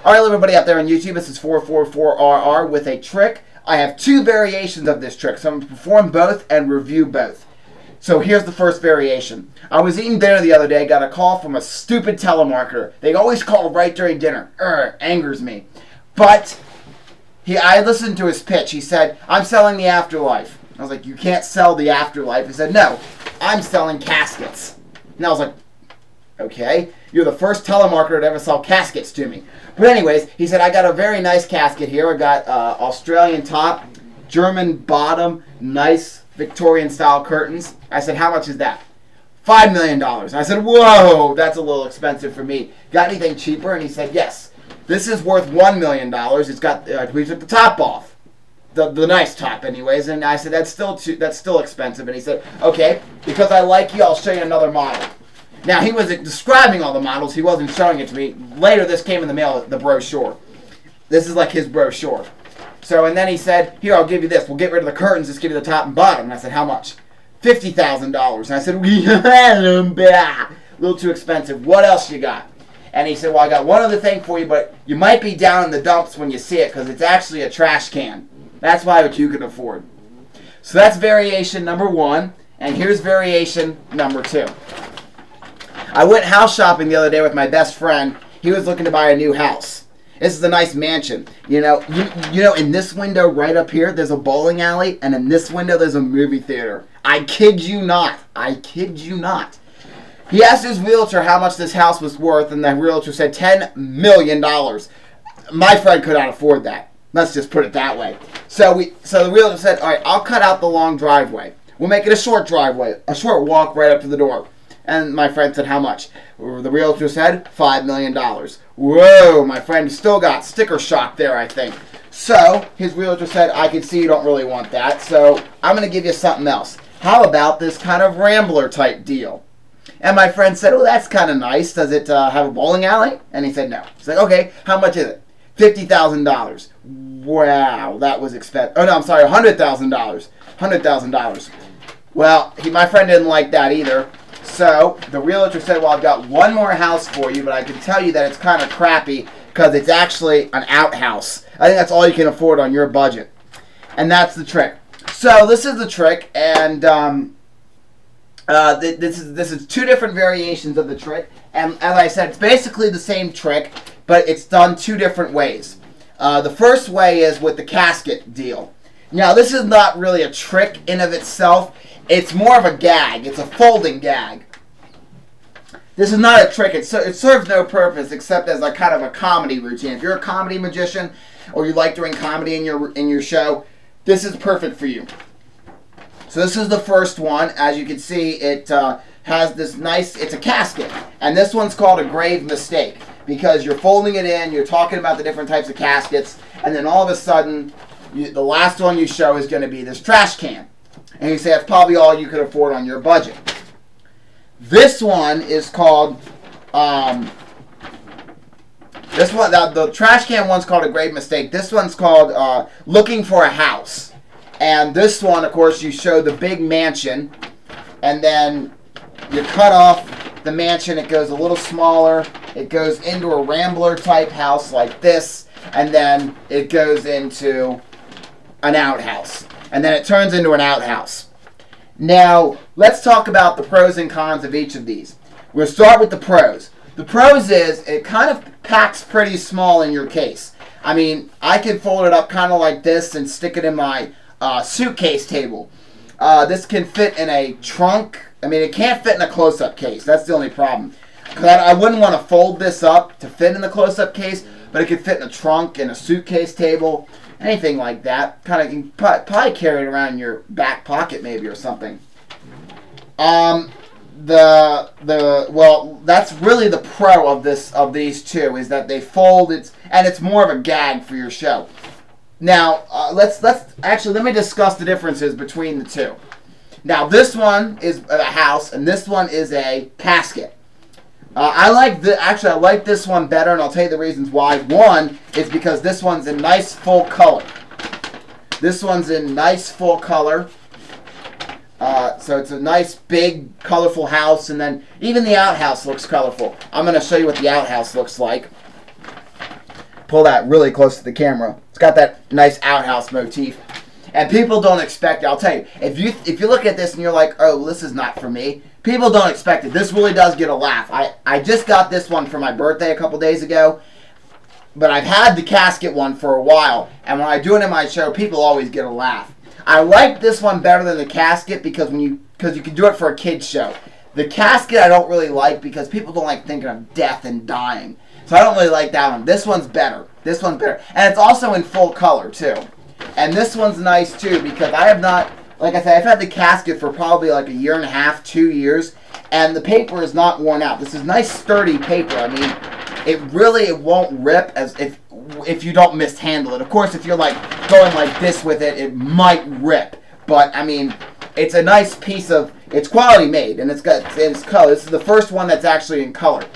Alright, everybody out there on YouTube, this is 444RR with a trick. I have two variations of this trick, so I'm going to perform both and review both. So here's the first variation. I was eating dinner the other day, got a call from a stupid telemarketer. They always call right during dinner. Angers me. But I listened to his pitch. He said, I'm selling the afterlife. I was like, you can't sell the afterlife. He said, no, I'm selling caskets. And I was like, okay, you're the first telemarketer to ever sell caskets to me. But anyways, he said, I got a very nice casket here. I got Australian top, German bottom, nice Victorian style curtains. I said, how much is that? $5 million. I said, whoa, that's a little expensive for me. Got anything cheaper? And he said, yes. This is worth $1 million. It's got, we took the top off. The nice top anyways. And I said, that's still expensive. And he said, okay, because I like you, I'll show you another model. Now, he wasn't describing all the models. He wasn't showing it to me. Later, this came in the mail, the brochure. This is like his brochure. So, and then he said, here, I'll give you this. We'll get rid of the curtains. Just give you the top and bottom. And I said, how much? $50,000. And I said, a little too expensive. What else you got? And he said, well, I got one other thing for you, but you might be down in the dumps when you see it because it's actually a trash can. That's why what you can afford. So that's variation number one. And here's variation number two. I went house shopping the other day with my best friend. He was looking to buy a new house. This is a nice mansion. You know, in this window right up here, there's a bowling alley, and in this window, there's a movie theater. I kid you not. I kid you not. He asked his realtor how much this house was worth, and the realtor said $10 million. My friend could not afford that. Let's just put it that way. So the realtor said, all right, I'll cut out the long driveway. We'll make it a short driveway, a short walk right up to the door. And my friend said, how much? The realtor said, $5 million. Whoa, my friend still got sticker shock there, I think. So, his realtor said, I can see you don't really want that, so I'm going to give you something else. How about this kind of Rambler type deal? And my friend said, oh, that's kind of nice. Does it have a bowling alley? And he said, no. He's like, okay, how much is it? $50,000. Wow, that was expensive. Oh, no, I'm sorry, $100,000. $100,000. Well, my friend didn't like that either. So, the realtor said, well, I've got one more house for you, but I can tell you that it's kind of crappy because it's actually an outhouse. I think that's all you can afford on your budget. And that's the trick. So, this is the trick, and this is two different variations of the trick. And as I said, it's basically the same trick, but it's done two different ways. The first way is with the casket deal. Now, this is not really a trick in of itself. It's more of a gag. It's a folding gag. This is not a trick. It serves no purpose except as a kind of a comedy routine. If you're a comedy magician or you like doing comedy in your show, this is perfect for you. So this is the first one. As you can see, it has this nice, it's a casket. And this one's called a grave mistake because you're folding it in, you're talking about the different types of caskets, and then all of a sudden, the last one you show is going to be this trash can. And you say that's probably all you could afford on your budget. This one is called, the trash can one's called a grave mistake. This one's called looking for a house. And this one, of course, you show the big mansion. And then you cut off the mansion. It goes a little smaller. It goes into a Rambler type house like this. And then it goes into an outhouse. And then it turns into an outhouse. Now, let's talk about the pros and cons of each of these. We'll start with the pros. The pros is it kind of packs pretty small in your case. I mean, I can fold it up kind of like this and stick it in my suitcase table. This can fit in a trunk. I mean, it can't fit in a close-up case. That's the only problem. I wouldn't want to fold this up to fit in the close-up case, but it could fit in a trunk, in a suitcase table. Anything like that. Kind of, you can probably carry it around in your back pocket maybe or something. Well, that's really the pro of these two is that they fold. And it's more of a gag for your show. Now, let me discuss the differences between the two. Now, this one is a house and this one is a casket. I like this one better, and I'll tell you the reasons why. One is because this one's in nice full color. This one's in nice full color. So it's a nice, big, colorful house, and then even the outhouse looks colorful. I'm going to show you what the outhouse looks like. pull that really close to the camera. It's got that nice outhouse motif. And people don't expect it. I'll tell you, if you look at this and you're like, oh, this is not for me, people don't expect it. This really does get a laugh. I just got this one for my birthday a couple days ago, but I've had the casket one for a while, and when I do it in my show, people always get a laugh. I like this one better than the casket because you can do it for a kid's show. The casket I don't really like because people don't like thinking of death and dying. So I don't really like that one. This one's better. This one's better. And it's also in full color, too. And this one's nice, too, because I have not, like I said, I've had the casket for probably like a year and a half, 2 years, and the paper is not worn out. This is nice, sturdy paper. I mean, it won't rip as if you don't mishandle it. Of course, if you're like going like this with it, it might rip. But, I mean, it's a nice piece of, it's quality made, and it's color. This is the first one that's actually in color.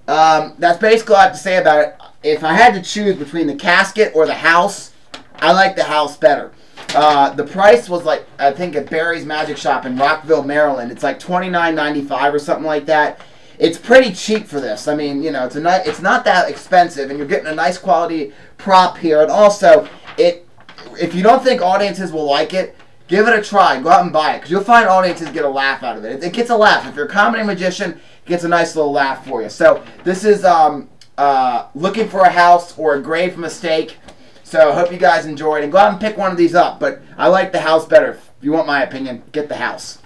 That's basically all I have to say about it. If I had to choose between the casket or the house, I like the house better. The price was like, I think at Barry's Magic Shop in Rockville, Maryland. It's like $29.95 or something like that. It's pretty cheap for this. I mean, you know, it's not that expensive, and you're getting a nice quality prop here. And also, if you don't think audiences will like it, give it a try. Go out and buy it, because you'll find audiences get a laugh out of it. It gets a laugh. If you're a comedy magician, it gets a nice little laugh for you. So this is Looking for a House or a Grave Mistake. So I hope you guys enjoyed, and go out and pick one of these up. But I like the house better. If you want my opinion, get the house.